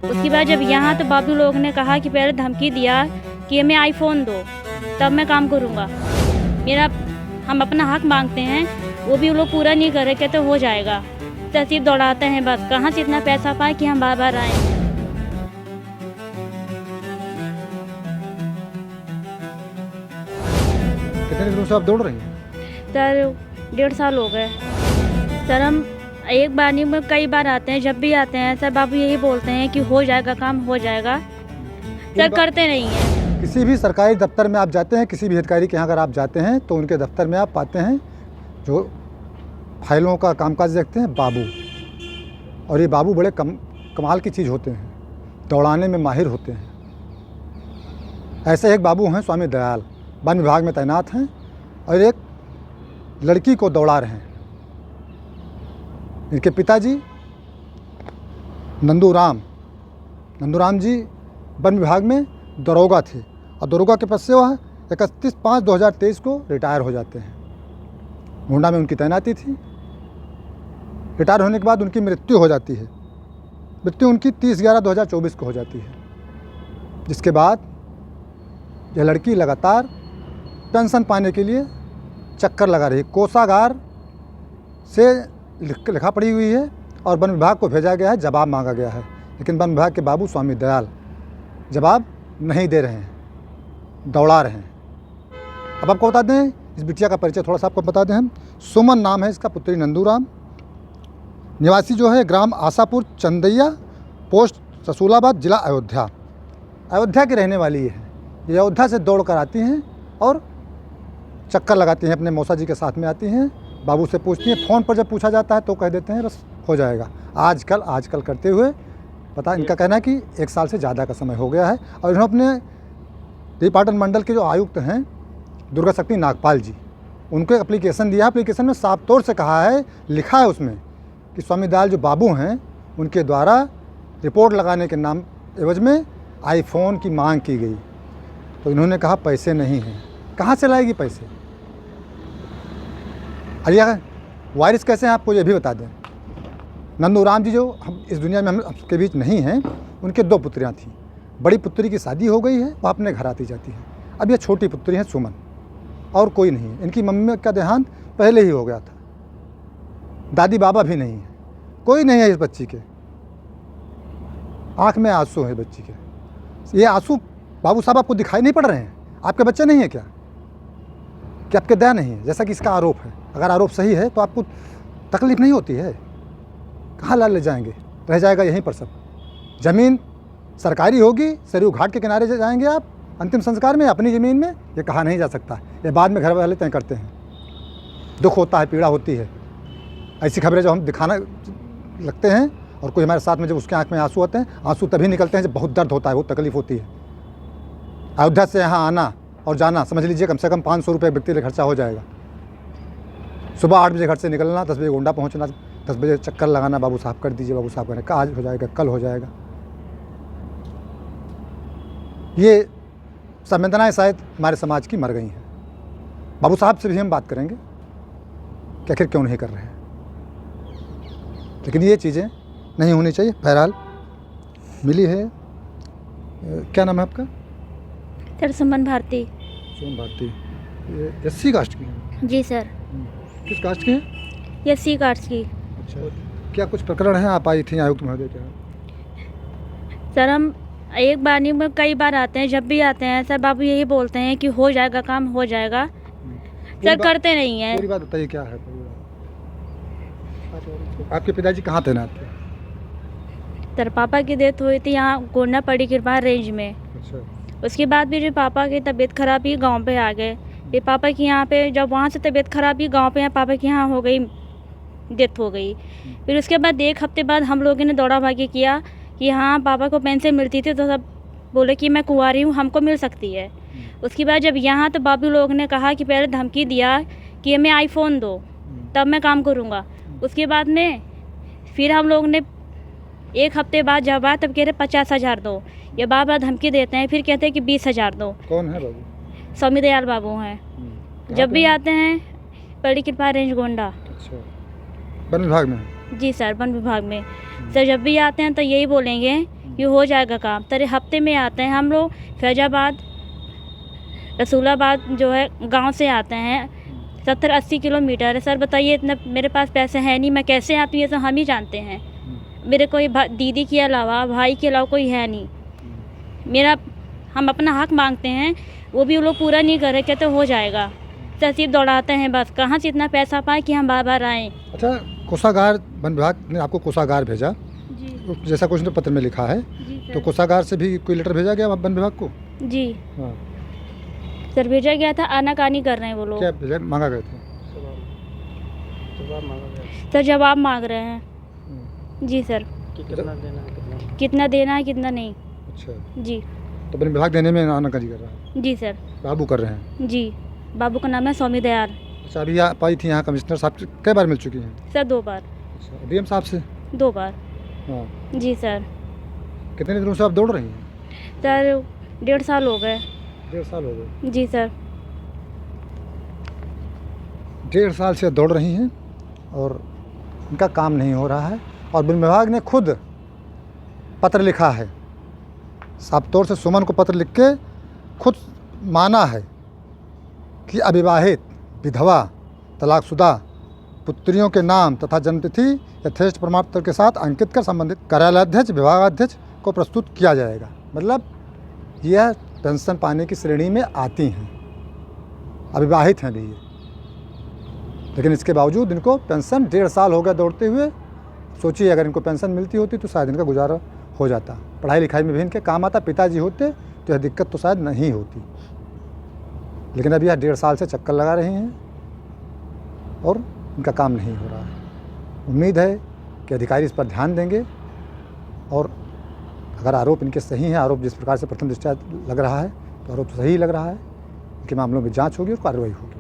उसके बाद जब यहाँ तो बाबू लोग ने कहा कि पहले धमकी दिया कि हमें आईफोन दो तब मैं काम करूँगा। मेरा हम अपना हक मांगते हैं, वो भी वो लोग पूरा नहीं कर रहे, कहते हो जाएगा। तहसीब दौड़ाते हैं, बस कहाँ से इतना पैसा पाए कि हम बार बार आएँ। कितने दिनों से आप दौड़ रही हैं? सर 1.5 साल हो गए। सर हम एक बार नहीं में कई बार आते हैं, जब भी आते हैं सर बाबू यही बोलते हैं कि हो जाएगा, काम हो जाएगा। सर करते नहीं हैं। किसी भी सरकारी दफ्तर में आप जाते हैं, किसी भी अधिकारी के यहाँ अगर आप जाते हैं तो उनके दफ्तर में आप पाते हैं जो फाइलों का कामकाज देखते हैं बाबू। और ये बाबू बड़े कमाल की चीज़ होते हैं, दौड़ाने में माहिर होते हैं। ऐसे एक बाबू हैं स्वामी दयाल, वन विभाग में तैनात हैं और एक लड़की को दौड़ा रहे हैं। इनके पिताजी नंदूराम जी वन विभाग में दरोगा थे और दरोगा के पद से वह 31/5/2023 को रिटायर हो जाते हैं। गोंडा में उनकी तैनाती थी। रिटायर होने के बाद उनकी मृत्यु हो जाती है। मृत्यु उनकी 30/11/2024 को हो जाती है, जिसके बाद यह लड़की लगातार पेंशन पाने के लिए चक्कर लगा रही। कोषागार से लिखा पड़ी हुई है और वन विभाग को भेजा गया है, जवाब मांगा गया है, लेकिन वन विभाग के बाबू स्वामी दयाल जवाब नहीं दे रहे हैं, दौड़ा रहे हैं। अब आपको बता दें, इस बिटिया का परिचय थोड़ा सा आपको बता दें हम। सुमन नाम है इसका, पुत्री नंदूराम, निवासी जो है ग्राम आशापुर चंदैया, पोस्ट रसूलाबाद, जिला अयोध्या की रहने वाली है। ये अयोध्या से दौड़ कर आती हैं और चक्कर लगाती हैं, अपने मौसा जी के साथ में आती हैं, बाबू से पूछती हैं। फ़ोन पर जब पूछा जाता है तो कह देते हैं बस हो जाएगा, आजकल करते हुए पता इनका कहना है कि 1 साल से ज़्यादा का समय हो गया है। और इन्होंने अपने देवीपाटन मंडल के जो आयुक्त हैं दुर्गा शक्ति नागपाल जी, उनको एक एप्लीकेशन दिया। एप्लीकेशन में साफ तौर से कहा है, लिखा है उसमें कि स्वामी दयाल जो बाबू हैं उनके द्वारा रिपोर्ट लगाने के नाम एवज में आईफोन की मांग की गई। तो इन्होंने कहा पैसे नहीं हैं। कहाँ से लाएगी पैसे? अरे वारिस कैसे हैं आपको ये भी बता दें। नंदूराम जी जो हम इस दुनिया में हम के बीच नहीं हैं, उनके 2 पुत्रियाँ थीं। बड़ी पुत्री की शादी हो गई है, वह अपने घर आती जाती है। अब ये छोटी पुत्री हैं सुमन, और कोई नहीं है। इनकी मम्मी का देहांत पहले ही हो गया था, दादी बाबा भी नहीं है, कोई नहीं है इस बच्ची के। आँख में आंसू है बच्ची के। ये आंसू बाबू साहब आपको दिखाई नहीं पड़ रहे हैं? आपके बच्चे नहीं है क्या आपके दया नहीं है, जैसा कि इसका आरोप है? अगर आरोप सही है तो आपको तकलीफ नहीं होती है? कहाँ ला ले जाएंगे? रह जाएगा यहीं पर सब। ज़मीन सरकारी होगी, सरयू घाट के किनारे जाएंगे आप अंतिम संस्कार में, अपनी ज़मीन में? ये कहा नहीं जा सकता, ये बाद में घर वाले तय करते हैं। दुख होता है, पीड़ा होती है। ऐसी खबरें जब हम दिखाना लगते हैं और कोई हमारे साथ में जब उसके आँख में आंसू आते हैं, आंसू तभी निकलते हैं जब बहुत दर्द होता है, बहुत तकलीफ होती है। अयोध्या से यहाँ आना और जाना समझ लीजिए कम से कम 500 रुपये व्यक्ति का खर्चा हो जाएगा। सुबह 8 बजे घर से निकलना, 10 बजे गोंडा पहुँचना, 10 बजे चक्कर लगाना, बाबू साहब कर दीजिए, बाबू साहब कहने का आज हो जाएगा, कल हो जाएगा। ये संवेदनाएँ शायद हमारे समाज की मर गई हैं। बाबू साहब से भी हम बात करेंगे कि आखिर क्यों नहीं कर रहे हैं, लेकिन ये चीज़ें नहीं होनी चाहिए। बहरहाल मिली है। क्या नाम है आपका? सर सुमन भारती। सुमन भारती। ये एससी कास्ट की हैं? जी सर। किस कास्ट की हैं? एससी कास्ट की। अच्छा, क्या कुछ प्रकरण है? आप आई थी आयुक्त महोदय के यहाँ? सर हम एक बार नहीं में कई बार आते हैं, जब भी आते हैं सर बाबू यही बोलते हैं कि हो जाएगा, काम हो जाएगा। सर करते नहीं हैं। पूरी बात बताइए, क्या है? आपके पिताजी कहाँ तैनात थे? सर पापा की डेथ हुई थी यहाँ गोंडा पड़ी कृपा रेंज में। अच्छा। उसके बाद भी जो पापा की तबीयत खराब हुई, गांव पे आ गए। फिर पापा की यहाँ पे जब वहाँ से तबीयत खराब हुई, गांव पे यहाँ पापा की यहाँ हो गई, डेथ हो गई। फिर उसके बाद 1 हफ्ते बाद हम लोगों ने दौड़ा भागी किया कि हाँ पापा को पेंशन मिलती थी, तो सब बोले कि मैं कुंवारी हूँ, हमको मिल सकती है। उसके बाद जब यहाँ तो बाबू लोग ने कहा कि पहले धमकी दिया कि हमें आईफोन दो तब मैं काम करूँगा। उसके बाद में फिर हम लोग ने 1 हफ्ते बाद जब आया तब कह रहे 50,000 दो। ये बार बार धमकी देते हैं, फिर कहते हैं कि 20,000 दो। कौन है बाबू? स्वामी दयाल बाबू हैं। जब भी आते हैं पड़ी कृपा रेंज गोंडा। अच्छा, वन विभाग में? जी सर, वन विभाग में। सर जब भी आते हैं तो यही बोलेंगे ये हो जाएगा काम। तेरे हफ्ते में आते हैं हम लोग फैजाबाद रसूलाबाद जो है गांव से आते हैं 70-80 किलोमीटर है। सर बताइए इतना मेरे पास पैसे हैं नहीं, मैं कैसे आती हूँ ये तो हम ही जानते हैं। मेरे कोई दीदी के अलावा भाई के अलावा कोई है नहीं मेरा। हम अपना हक मांगते हैं वो भी वो लोग पूरा नहीं कर रहे, कहते हो जाएगा। तहसील दौड़ाते हैं बस, कहाँ से इतना पैसा पाए कि हम बार बार आएँ। अच्छा, कोषागार वन विभाग ने आपको कोषागार भेजा, जी जैसा कुछ ने पत्र में लिखा है, जी तो सर। कोषागार से भी कोई लेटर भेजा गया वन विभाग को? जी हाँ, सर भेजा गया था, आनाकानी कर रहे हैं वो लोग। क्या भेजा, मांगा गए थे? सर जवाब मांग रहे हैं। जी सर, कितना देना है कितना नहीं। अच्छा, जी तो वन विभाग देने में आनाकानी कर रहा है, जी सर। बाबू कर रहे हैं। जी बाबू का नाम है स्वामी दयाल। अच्छा, अभी आप आई थी यहाँ, कमिश्नर साहब से कई बार मिल चुकी हैं? सर 2 बार। अच्छा, डीएम साहब से? 2 बार। हाँ, जी सर। कितने दिनों से आप दौड़ रही हैं? सर 1.5 साल हो गए। 1.5 साल हो गए। जी सर। 1.5 साल से दौड़ रही हैं और इनका काम नहीं हो रहा है। और वन विभाग ने खुद पत्र लिखा है, साफ तौर से सुमन को पत्र लिख के खुद माना है कि अविवाहित, विधवा, तलाकशुदा पुत्रियों के नाम तथा जन्मतिथि यथेष्ट प्रमाण पत्र के साथ अंकित कर संबंधित कार्यालयाध्यक्ष, विभागाध्यक्ष को प्रस्तुत किया जाएगा। मतलब यह पेंशन पाने की श्रेणी में आती हैं, अविवाहित हैं भी ये, लेकिन इसके बावजूद इनको पेंशन 1.5 साल हो गया दौड़ते हुए। सोचिए अगर इनको पेंशन मिलती होती तो शायद इनका गुजारा हो जाता, पढ़ाई लिखाई में भी इनके काम आता, पिताजी होते तो यह दिक्कत तो शायद नहीं होती। लेकिन अभी यह 1.5 साल से चक्कर लगा रही हैं और इनका काम नहीं हो रहा है। उम्मीद है कि अधिकारी इस पर ध्यान देंगे और अगर आरोप इनके सही हैं, आरोप जिस प्रकार से प्रथम दृष्टया लग रहा है तो आरोप सही लग रहा है, इनके मामलों में जांच होगी और कार्रवाई होगी।